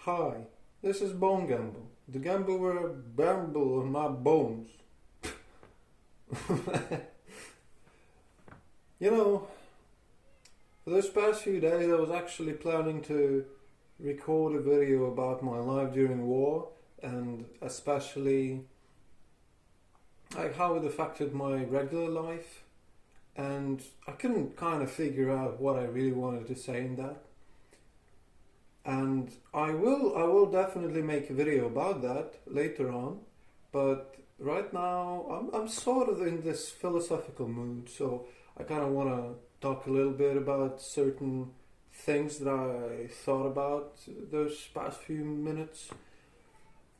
Hi, this is Bone Gamble, the gamble where I bramble on my bones. You know, for those past few days I was actually planning to record a video about my life during war and especially like how it affected my regular life, and I couldn't kind of figure out what I really wanted to say in that. And I will definitely make a video about that later on, but right now I'm sort of in this philosophical mood, so I kind of want to talk a little bit about certain things that I thought about those past few minutes.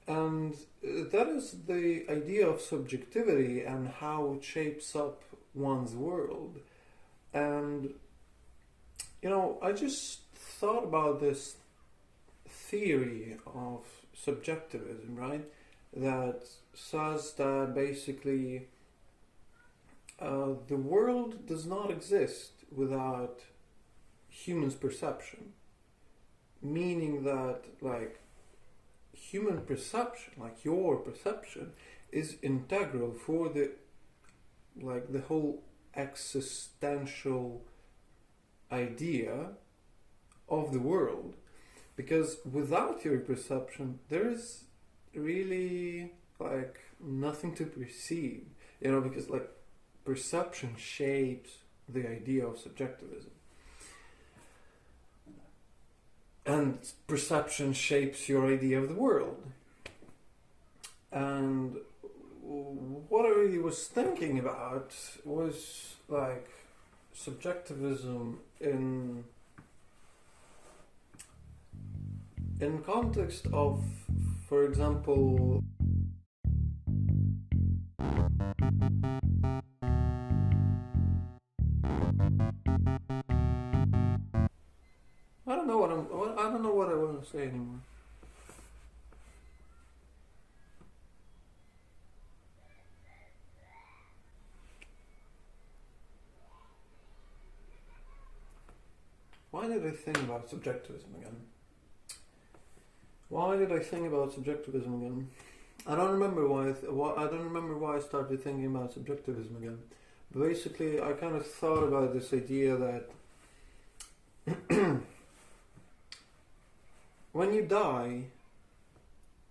And that is the idea of subjectivity and how it shapes up one's world. And I just thought about this theory of subjectivism, right? That says that basically the world does not exist without humans' perception. Meaning that, like, human perception, like your perception, is integral for the whole existential idea of the world. Because without your perception, there is really like nothing to perceive, because like perception shapes the idea of subjectivism. And perception shapes your idea of the world. And what I really was thinking about was like subjectivism in context of, for example, I don't know what I want to say anymore. Why did I think about subjectivism again? I don't remember why. I don't remember why I started thinking about subjectivism again. But basically, I kind of thought about this idea that when you die,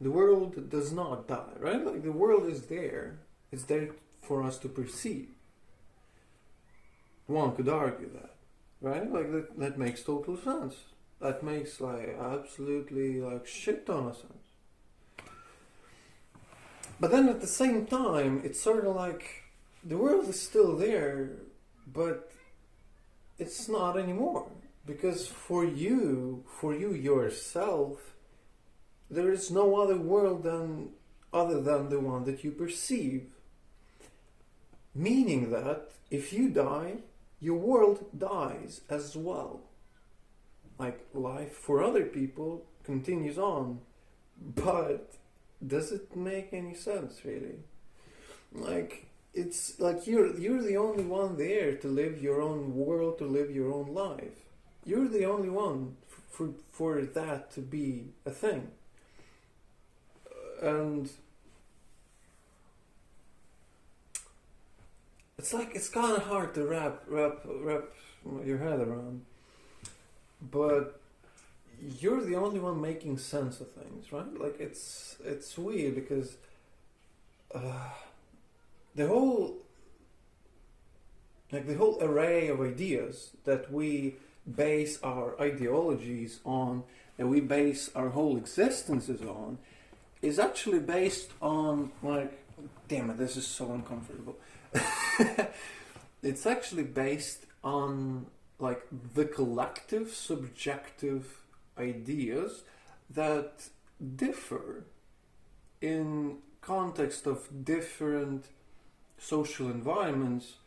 the world does not die, right? Like the world is there. It's there for us to perceive. One could argue that, right? Like that makes total sense. That makes like absolutely like shit ton of sense. But then at the same time, it's sort of like the world is still there, but it's not anymore. Because for you yourself, there is no other world other than the one that you perceive. Meaning that if you die, your world dies as well. Like life for other people continues on, but does it make any sense really? Like it's like you're the only one there to live your own world, to live your own life. You're the only one for that to be a thing. And it's like it's kind of hard to wrap your head around. But you're the only one making sense of things, right? Like it's weird because the whole array of ideas that we base our ideologies on, that we base our whole existences on, is actually based on like, damn it, this is so uncomfortable. It's actually based on like the collective subjective ideas that differ in context of different social environments,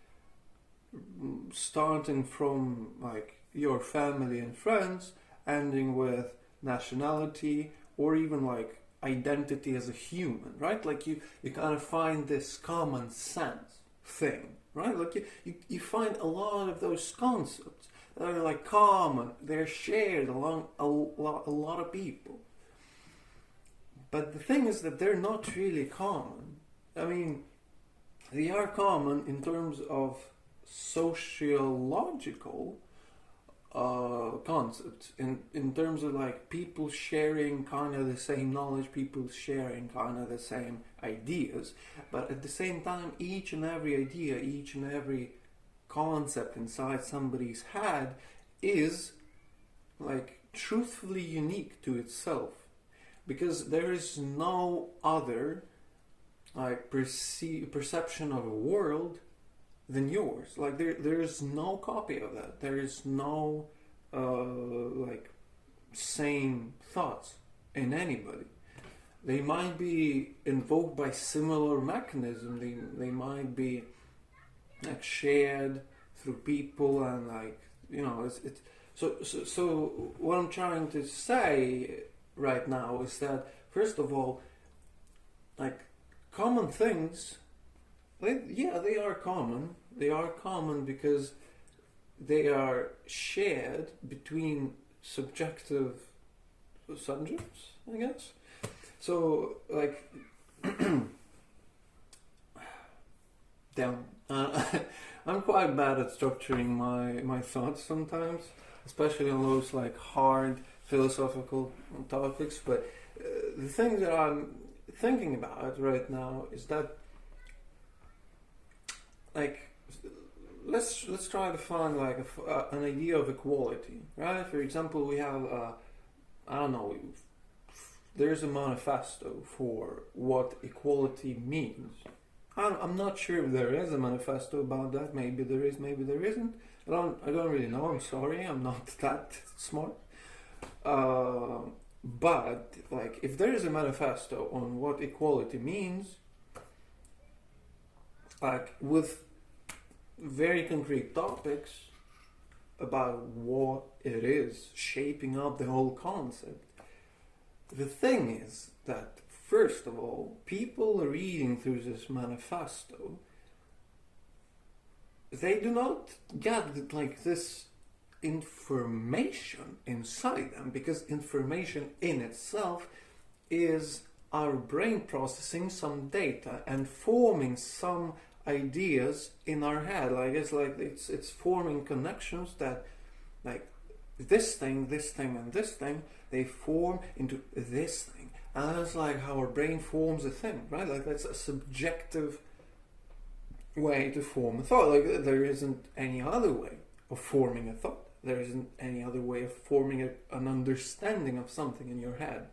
starting from like your family and friends, ending with nationality, or even like identity as a human, right? Like you kind of find this common sense thing, right? Like you find a lot of those concepts that are like common, they're shared along a lot of people. But the thing is that they're not really common. I mean, they are common in terms of sociological concepts, in terms of like people sharing kind of the same knowledge, people sharing kind of the same ideas, but at the same time, each and every idea, each and every concept inside somebody's head is like truthfully unique to itself, because there is no other like perception of a world than yours. Like there is no copy of that. There is no like same thoughts in anybody. They might be invoked by similar mechanism. They might be like shared through people, and like, you know, it's so what I'm trying to say right now is that, first of all, like common things, they are common. They are common because they are shared between subjective subjects, I guess. So, like, damn, I'm quite bad at structuring my thoughts sometimes, especially on those like hard philosophical topics. But the thing that I'm thinking about right now is that, like, let's try to find like an idea of equality, right? For example, we have I don't know, there's a manifesto for what equality means. I'm not sure if there is a manifesto about that. Maybe there is, maybe there isn't. I don't really know. I'm sorry, I'm not that smart. But like, if there is a manifesto on what equality means, like with very concrete topics about what it is, shaping up the whole concept. The thing is that, first of all, people reading through this manifesto, they do not get like this information inside them, because information in itself is our brain processing some data and forming some ideas in our head. Like it's forming connections that, like, this thing, and this thing, they form into this thing. And that's like how our brain forms a thing, right? Like that's a subjective way to form a thought. Like there isn't any other way of forming a thought. There isn't any other way of forming an understanding of something in your head.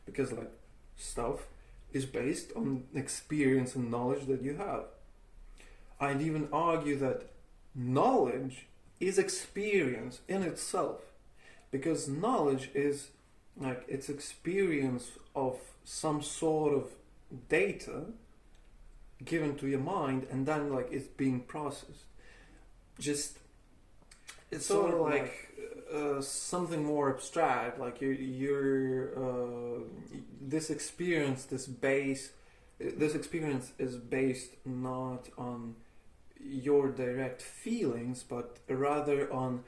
Because like stuff is based on experience and knowledge that you have. I'd even argue that knowledge is experience in itself, because knowledge is like it's experience of some sort of data given to your mind, and then like it's being processed. Just it's sort of like something more abstract. Like this experience, this experience is based not on your direct feelings, but rather on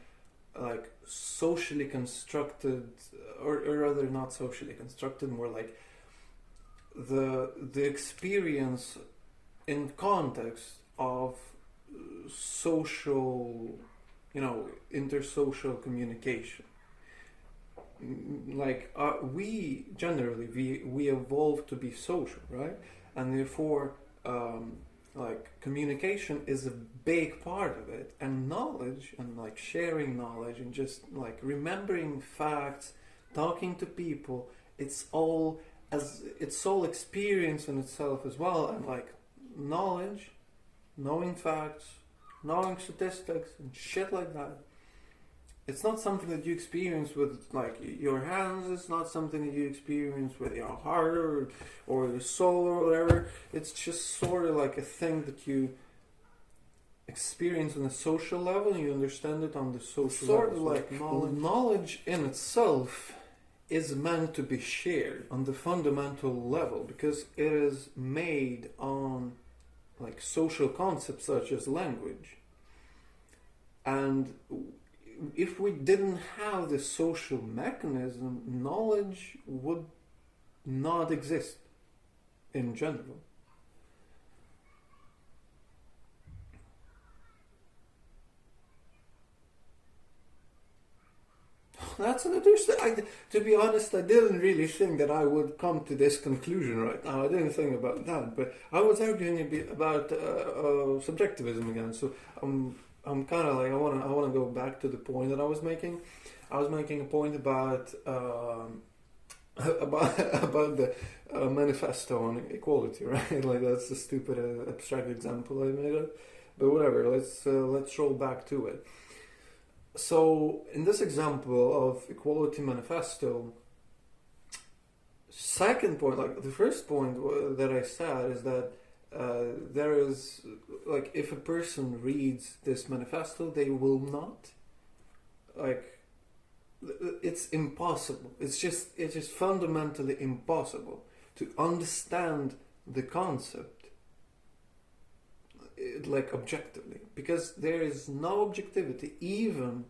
like socially constructed, or rather not socially constructed, more like the experience in context of social, intersocial communication. Like we generally we evolved to be social, right? And therefore like communication is a big part of it, and knowledge, and like sharing knowledge, and just like remembering facts, talking to people, it's all experience in itself as well. And like knowledge, knowing facts, knowing statistics and shit like that, it's not something that you experience with like your hands. It's not something that you experience with your heart or your soul or whatever. It's just sort of like a thing that you experience on a social level, and you understand it on the social level. Sort of like knowledge in itself is meant to be shared on the fundamental level, because it is made on like social concepts such as language. And if we didn't have this social mechanism, knowledge would not exist in general. That's an interesting. To be honest, I didn't really think that I would come to this conclusion right now. I didn't think about that, but I was arguing a bit about subjectivism again. So I'm kind of like I wanna go back to the point that I was making. I was making a point about about the manifesto on equality, right? Like that's a stupid abstract example I made up, but whatever. Let's roll back to it. So, in this example of equality manifesto, second point, like the first point that I said is that there is, like, if a person reads this manifesto, they will not, like, it's impossible. It's just fundamentally impossible to understand the concept, like, objectively, because there is no objectivity even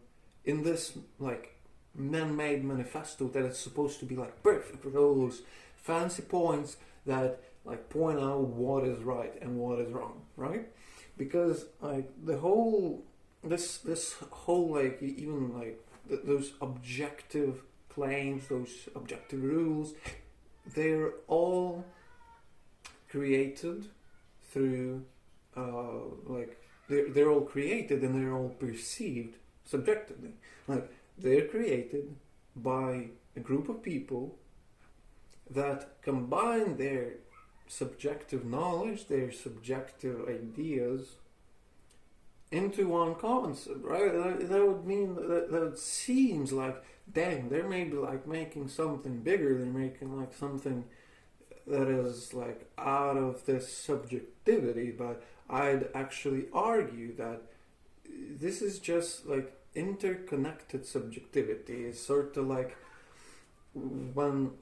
in this, like, man-made manifesto that is supposed to be like perfect with all those fancy points that, like, point out what is right and what is wrong, right? Because, like, the whole this whole, like, even like those objective claims, those objective rules, they're all created through like they're all created and they're all perceived subjectively. Like, they're created by a group of people that combine their subjective knowledge, their subjective ideas into one concept, right? That would mean that it seems like, dang, they're maybe like making something bigger, they're making like something that is like out of this subjectivity, but I'd actually argue that this is just like interconnected subjectivity. It's sort of like when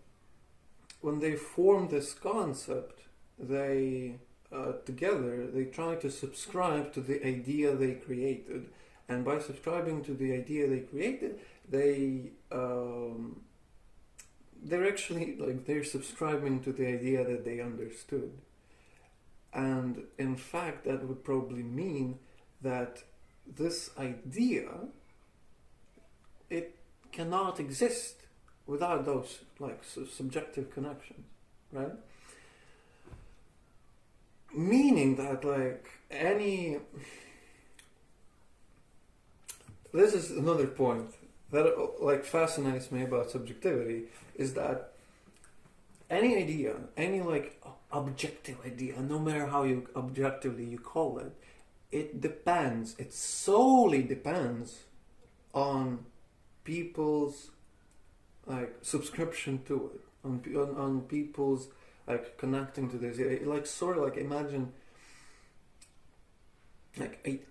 they form this concept, they together they try to subscribe to the idea they created, and by subscribing to the idea they created, they're actually, like, they're subscribing to the idea that they understood. And in fact, that would probably mean that this idea, it cannot exist without those, like, subjective connections, right? Meaning that, like, this is another point that, like, fascinates me about subjectivity, is that any idea, any, like, objective idea, no matter how you objectively you call it, it solely depends on people's, like, subscription to it, on people's, like, connecting to this. Like, sort of like, imagine, like,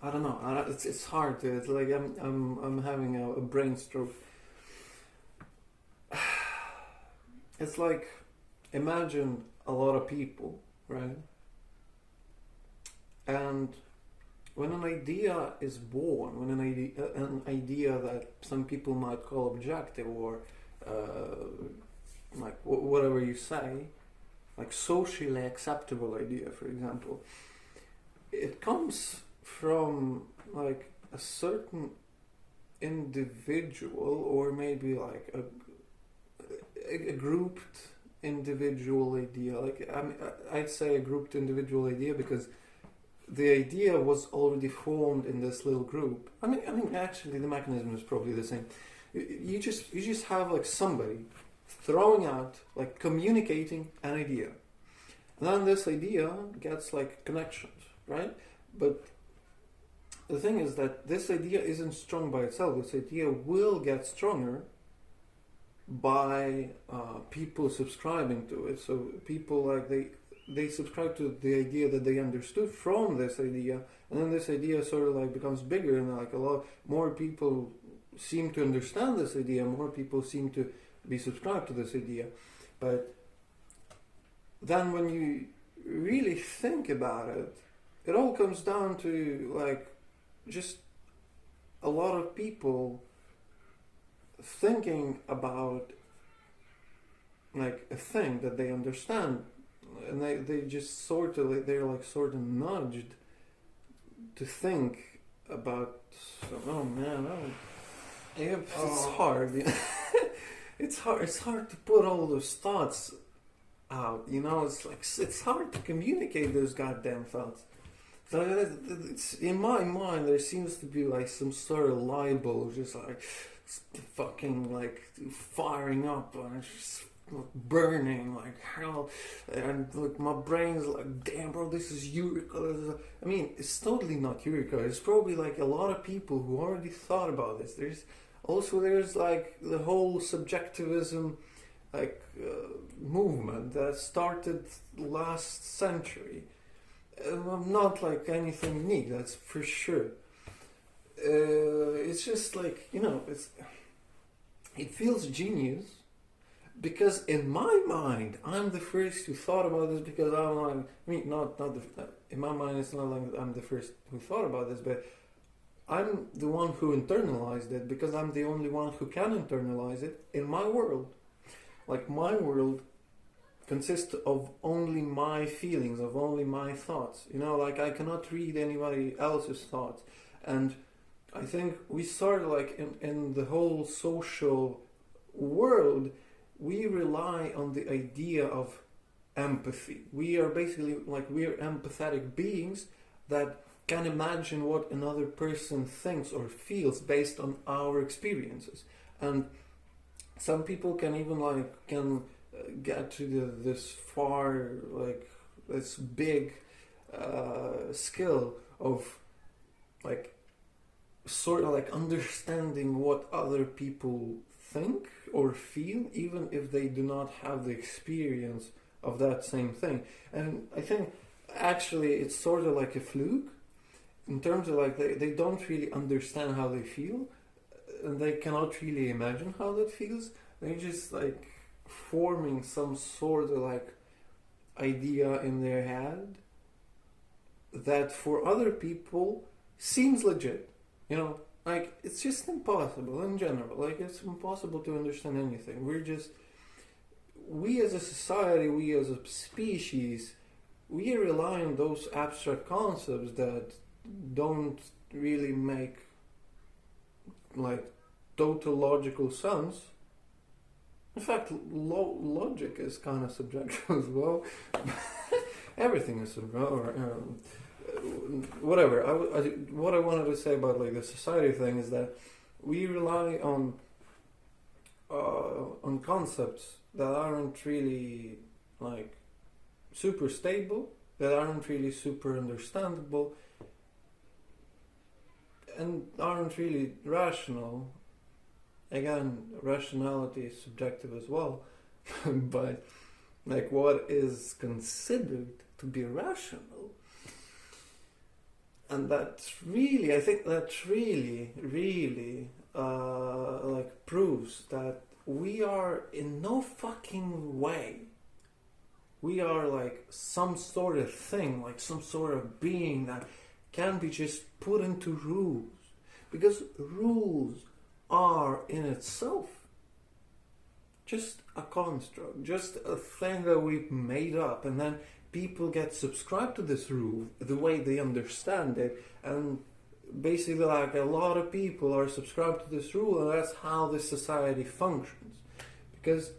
I don't know. It's hard to. It's like I'm having a brain stroke. It's like, imagine a lot of people, right? And when an idea is born, when an idea that some people might call objective, or like whatever you say, like socially acceptable idea, for example, it comes from, like, a certain individual, or maybe like a grouped individual idea. Like, I'd say a grouped individual idea because the idea was already formed in this little group. I mean, actually, the mechanism is probably the same. You just have, like, somebody throwing out, like, communicating an idea, and then this idea gets, like, connections, right? But the thing is that this idea isn't strong by itself. This idea will get stronger by people subscribing to it. So people, like, they subscribe to the idea that they understood from this idea, and then this idea sort of, like, becomes bigger, and, like, a lot more people seem to understand this idea, more people seem to be subscribed to this idea. But then when you really think about it, it all comes down to, like, just a lot of people thinking about like a thing that they understand, and they just sort of they're like sort of nudged to think about. Oh man, it's hard. It's hard. It's hard to put all those thoughts out. You know, it's like it's hard to communicate those goddamn thoughts. So it's, in my mind, there seems to be like some sort of libel, just like fucking like firing up and just burning like hell, and like my brain's like, damn bro, this is Eureka. I mean, it's totally not Eureka. It's probably like a lot of people who already thought about this. There's like the whole subjectivism like movement that started last century. Not like anything unique, that's for sure. It's just like, you know, it feels genius because in my mind I'm the first who thought about this, because I'm like, I mean, in my mind it's not like I'm the first who thought about this, but I'm the one who internalized it because I'm the only one who can internalize it in my world. Like, my world consists of only my feelings, of only my thoughts. You know, like, I cannot read anybody else's thoughts. And I think we started like in the whole social world, we rely on the idea of empathy. We are basically like, we're empathetic beings that can imagine what another person thinks or feels based on our experiences. And some people can even get to this far, like this big skill of like sort of like understanding what other people think or feel, even if they do not have the experience of that same thing. And I think actually it's sort of like a fluke in terms of like they don't really understand how they feel, and they cannot really imagine how that feels. They're just like forming some sort of like idea in their head that for other people seems legit. You know, like, it's just impossible in general. Like, it's impossible to understand anything. We as a society, we as a species, we rely on those abstract concepts that don't really make like total logical sense. In fact, logic is kind of subjective as well. Everything is subjective. Whatever. What I wanted to say about like the society thing is that we rely on concepts that aren't really like super stable, that aren't really super understandable, and aren't really rational. Again, rationality is subjective as well, but like what is considered to be rational, and that's really, I think that really like proves that we are in no fucking way, we are like some sort of thing, like some sort of being that can be just put into rules, because rules are in itself just a construct, just a thing that we've made up, and then people get subscribed to this rule the way they understand it, and basically like a lot of people are subscribed to this rule, and that's how this society functions, because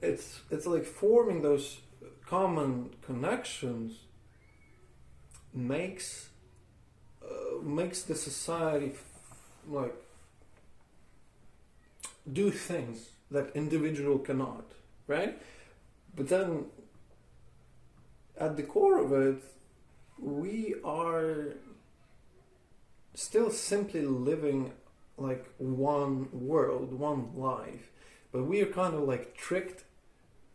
it's like forming those common connections makes the society like do things that individual cannot, right? But then at the core of it, we are still simply living like one world, one life, but we are kind of like tricked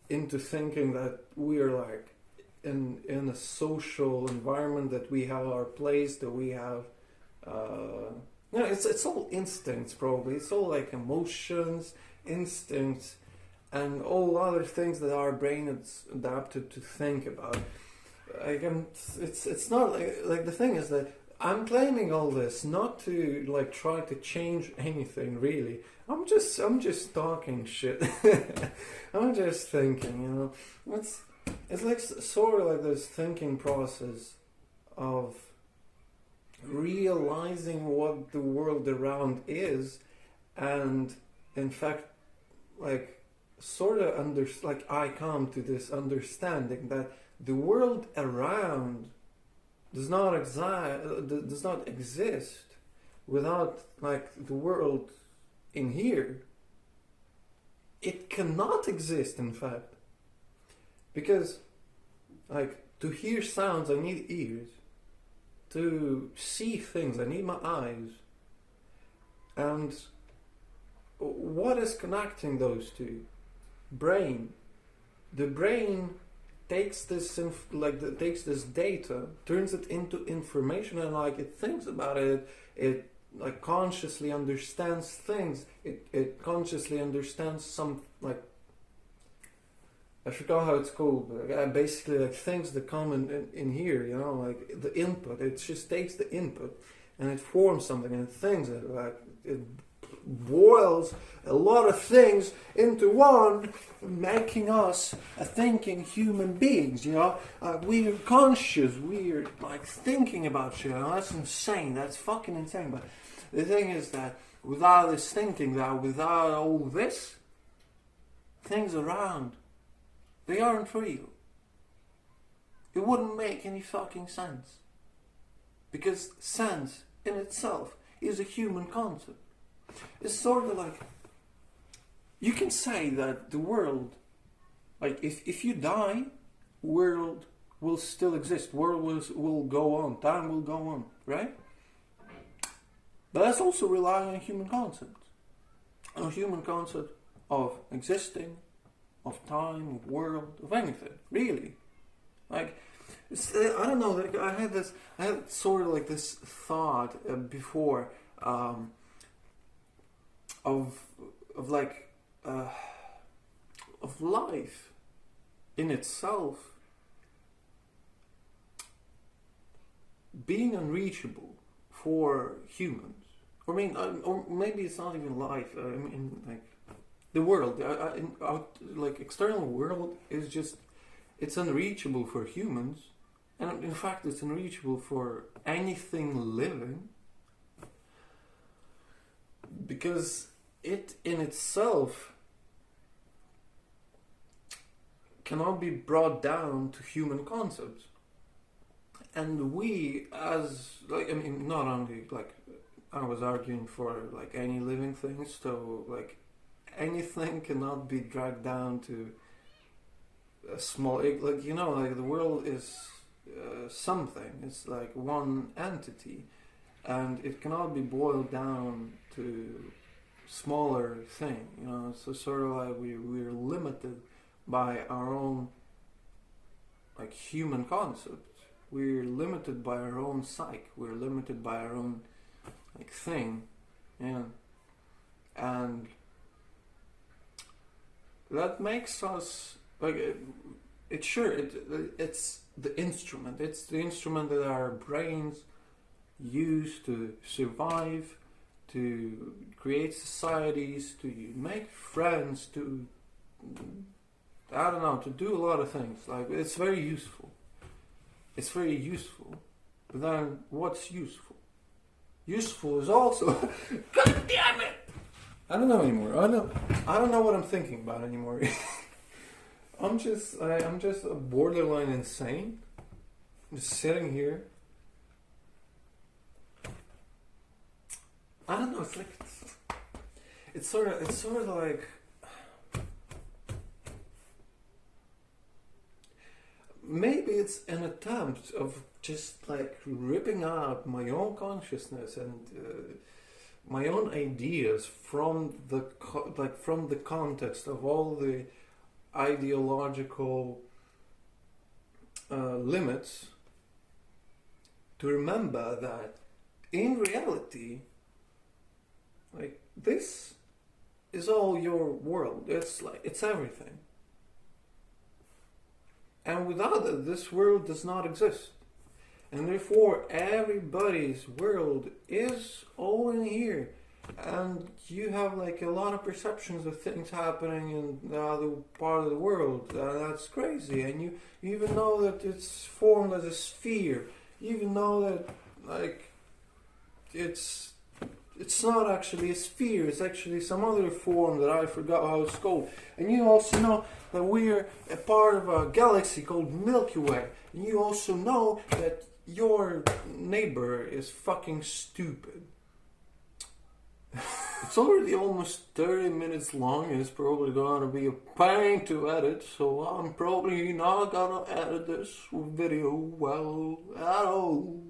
into thinking that we are like in a social environment, that we have our place, that we have no, it's all instincts probably. It's all like emotions, instincts, and all other things that our brain is adapted to think about. Like, it's not like the thing is that I'm claiming all this not to like try to change anything really. I'm just talking shit. I'm just thinking, you know. It's like sort of like this thinking process of realizing what the world around is, and in fact, like sort of like I come to this understanding that the world around does not exist without like the world in here. It cannot exist, in fact, because like to hear sounds I need ears, to see things I need my eyes, and what is connecting those two? Brain. The brain takes this takes this data, turns it into information, and like it thinks about it. It like consciously understands things. It consciously understands some like, I forgot how it's called, but basically like things that come in here, you know, like the input. It just takes the input and it forms something and it thinks it, like it boils a lot of things into one, making us a thinking human beings, you know. We're conscious, we're like thinking about shit, you know? That's insane, that's fucking insane. But the thing is that without this thinking, that without all this, things around, they aren't real. It wouldn't make any fucking sense. Because sense in itself is a human concept. It's sort of like, you can say that the world, like if you die, world will still exist, world will go on, time will go on, right? But that's also relying on a human concept. A human concept of existing, of time, of world, of anything, really. Like, I don't know, like I had sort of like this thought before, of life in itself being unreachable for humans. I mean, or maybe it's not even life. I mean, like the world, like external world is just, it's unreachable for humans, and in fact, it's unreachable for anything living, because it in itself cannot be brought down to human concepts. And we, as like, I mean, not only like I was arguing for like any living thing, so like anything cannot be dragged down to a small, like, you know, like the world is something, it's like one entity, and it cannot be boiled down to smaller thing, you know. So sort of like we're limited by our own like human concepts. We're limited by our own psyche. We're limited by our own like thing, yeah. And that makes us like it's the instrument. It's the instrument that our brains use to survive, to create societies, to make friends, to, I don't know, to do a lot of things. Like, it's very useful. It's very useful. But then, what's useful? Useful is also, God damn it! I don't know anymore. I don't know what I'm thinking about anymore. I'm just borderline insane. I'm just sitting here. I don't know. It's like it's sort of like maybe it's an attempt of just like ripping out my own consciousness and my own ideas from the from the context of all the ideological limits, to remember that in reality, like, this is all your world. It's like, it's everything. And without it, this world does not exist. and therefore everybody's world is all in here. And you have like a lot of perceptions of things happening in the other part of the world. That's crazy. And you even know that it's formed as a sphere. You even know that like it's not actually a sphere. It's actually some other form that I forgot how it's called. And you also know that we're a part of a galaxy called Milky Way. And you also know that your neighbor is fucking stupid. It's already almost 30 minutes long and it's probably gonna be a pain to edit, so I'm probably not gonna edit this video well at all.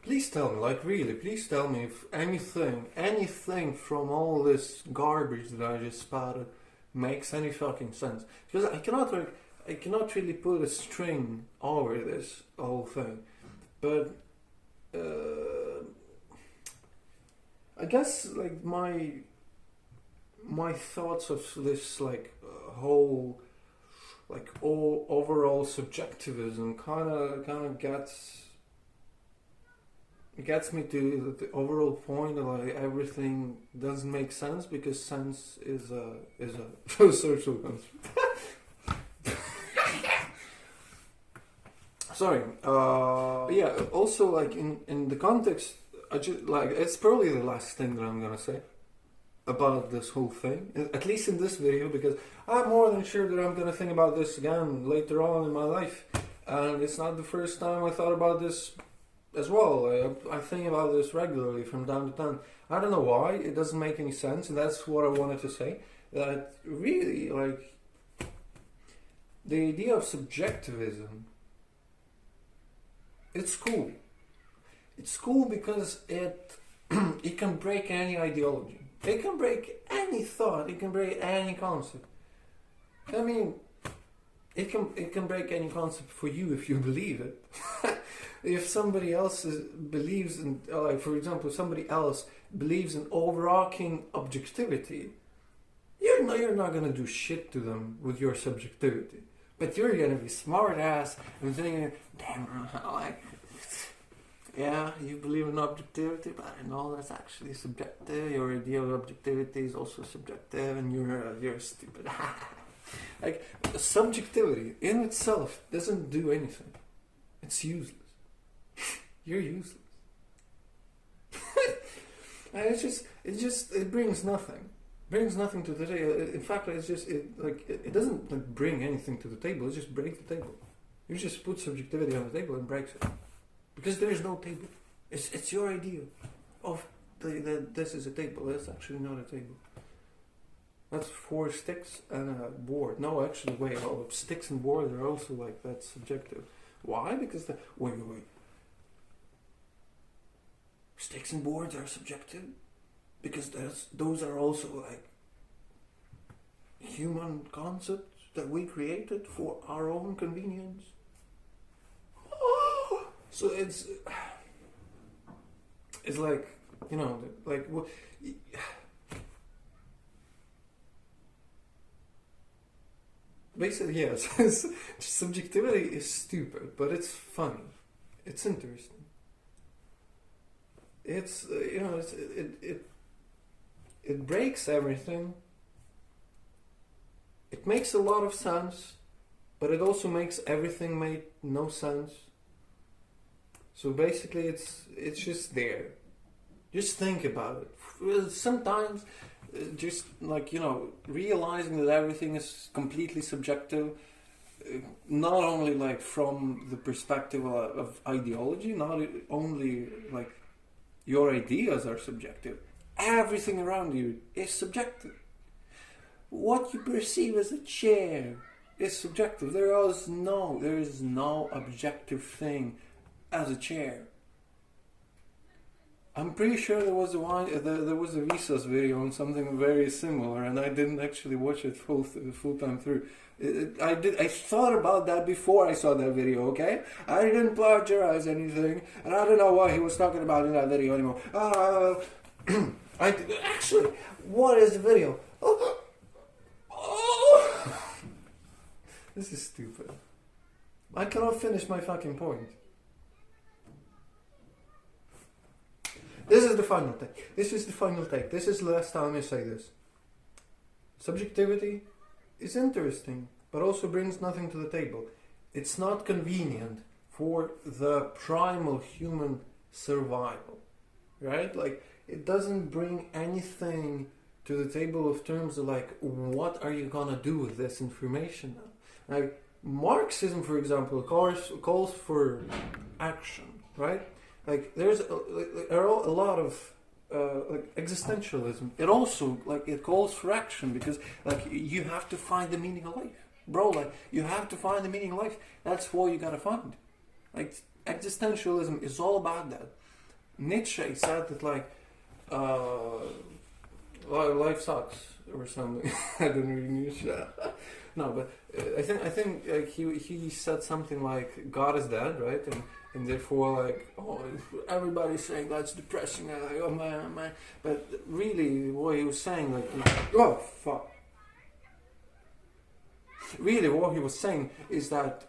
Please tell me, like really, please tell me if anything from all this garbage that I just spouted makes any fucking sense. Because I cannot really put a string over this whole thing. But I guess like my thoughts of this like whole like all overall subjectivism kind of gets me to the overall point that like everything doesn't make sense because sense is a social construct. Sorry. Yeah. Also, like in the context. It's probably the last thing that I'm gonna say about this whole thing, at least in this video, because I'm more than sure that I'm gonna think about this again later on in my life, and it's not the first time I thought about this as well. I think about this regularly from time to time. I don't know why, it doesn't make any sense, and that's what I wanted to say, that really, like, the idea of subjectivism, it's cool. It's cool because it can break any ideology. It can break any thought. It can break any concept. I mean, it can break any concept for you if you believe it. If somebody else believes in, like for example, if somebody else believes in overarching objectivity, you're not gonna do shit to them with your subjectivity. But you're gonna be smart ass and thinking, damn, like. Yeah, you believe in objectivity, but I know that's actually subjective. Your idea of objectivity is also subjective, and you're stupid. Like, subjectivity in itself doesn't do anything. It's useless. You're useless. And it brings nothing. Brings nothing to the table. In fact, it doesn't like bring anything to the table. It just breaks the table. You just put subjectivity on the table and breaks it. Because there is no table. It's your idea of this is a table. It's actually not a table. That's 4 sticks and a board. No, actually, wait. Oh, sticks and board are also like that's subjective. Why? Because wait. Sticks and boards are subjective because those are also like human concepts that we created for our own convenience. So it's like, you know, like what. Basically, yes, subjectivity is stupid, but it's funny. It's interesting. It's you know, it breaks everything. It makes a lot of sense, but it also makes everything make no sense. So basically, it's just there. Just think about it. Sometimes, just like, you know, realizing that everything is completely subjective, not only like from the perspective of ideology, not only like your ideas are subjective. Everything around you is subjective. What you perceive as a chair is subjective. There is no objective thing as a chair. I'm pretty sure there was a Vsauce video on something very similar, and I didn't actually watch it full time through. I thought about that before I saw that video. Okay, I didn't plagiarize anything, and I don't know what he was talking about in that video anymore. Actually, what is the video? Oh. This is stupid. I cannot finish my fucking point. This is the final take. This is the final take. This is the last time I say this. Subjectivity is interesting, but also brings nothing to the table. It's not convenient for the primal human survival, right? Like, it doesn't bring anything to the table of terms of like, what are you gonna do with this information now? Like, Marxism, for example, calls for action, right? Like, there are a lot of like existentialism. It also, like, it calls for action because, like, you have to find the meaning of life, bro. Like, you have to find the meaning of life. That's what you gotta find. Like, existentialism is all about that. Nietzsche said that, like, life sucks or something. I don't read Nietzsche. No, but I think like he said something like God is dead, right? And therefore, like, oh, everybody's saying that's depressing. Like, oh man. But really, what he was saying, like, oh fuck. Really, what he was saying is that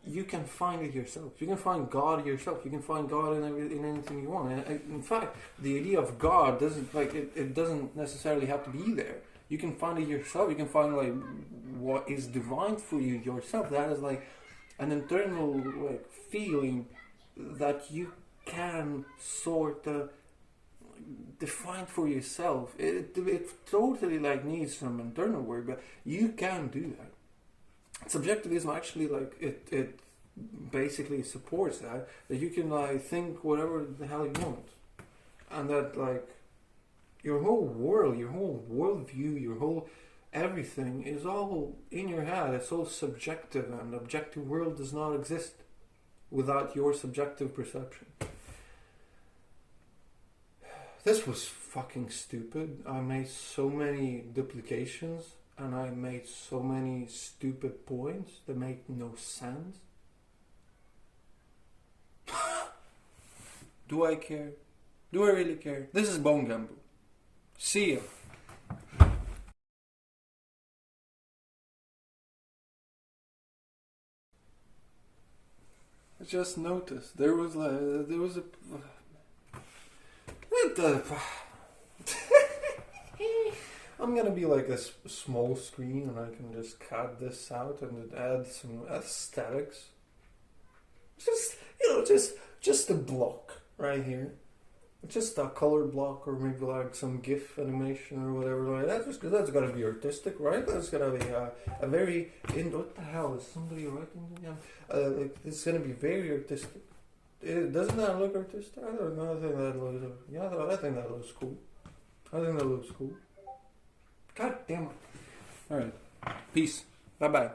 you can find it yourself. You can find God yourself. You can find God in anything you want. And in fact, the idea of God doesn't, like, it doesn't necessarily have to be there. You can find it yourself. You can find, like, what is divine for you yourself. That is like an internal, like, feeling that you can sort of define for yourself. It totally, like, needs some internal work, but you can do that. Subjectivism actually, like, it basically supports that you can, like, think whatever the hell you want, and that, like, your whole world, your whole worldview, your whole everything is all in your head. It's all subjective, and the objective world does not exist without your subjective perception. This was fucking stupid. I made so many duplications and I made so many stupid points that made no sense. Do I care? Do I really care? This is Bone Gamble. See ya. I just noticed there was a what the I'm gonna be like a small screen, and I can just cut this out and add some aesthetics. Just a block right here. Just a color block, or maybe like some GIF animation or whatever. Like that's gotta be artistic, right? That's gotta be a very what the hell is somebody writing? Like, it's gonna be very artistic. Doesn't that look artistic? I don't know. I think that looks. Yeah, I think that looks cool. God damn it! All right, peace. Bye bye.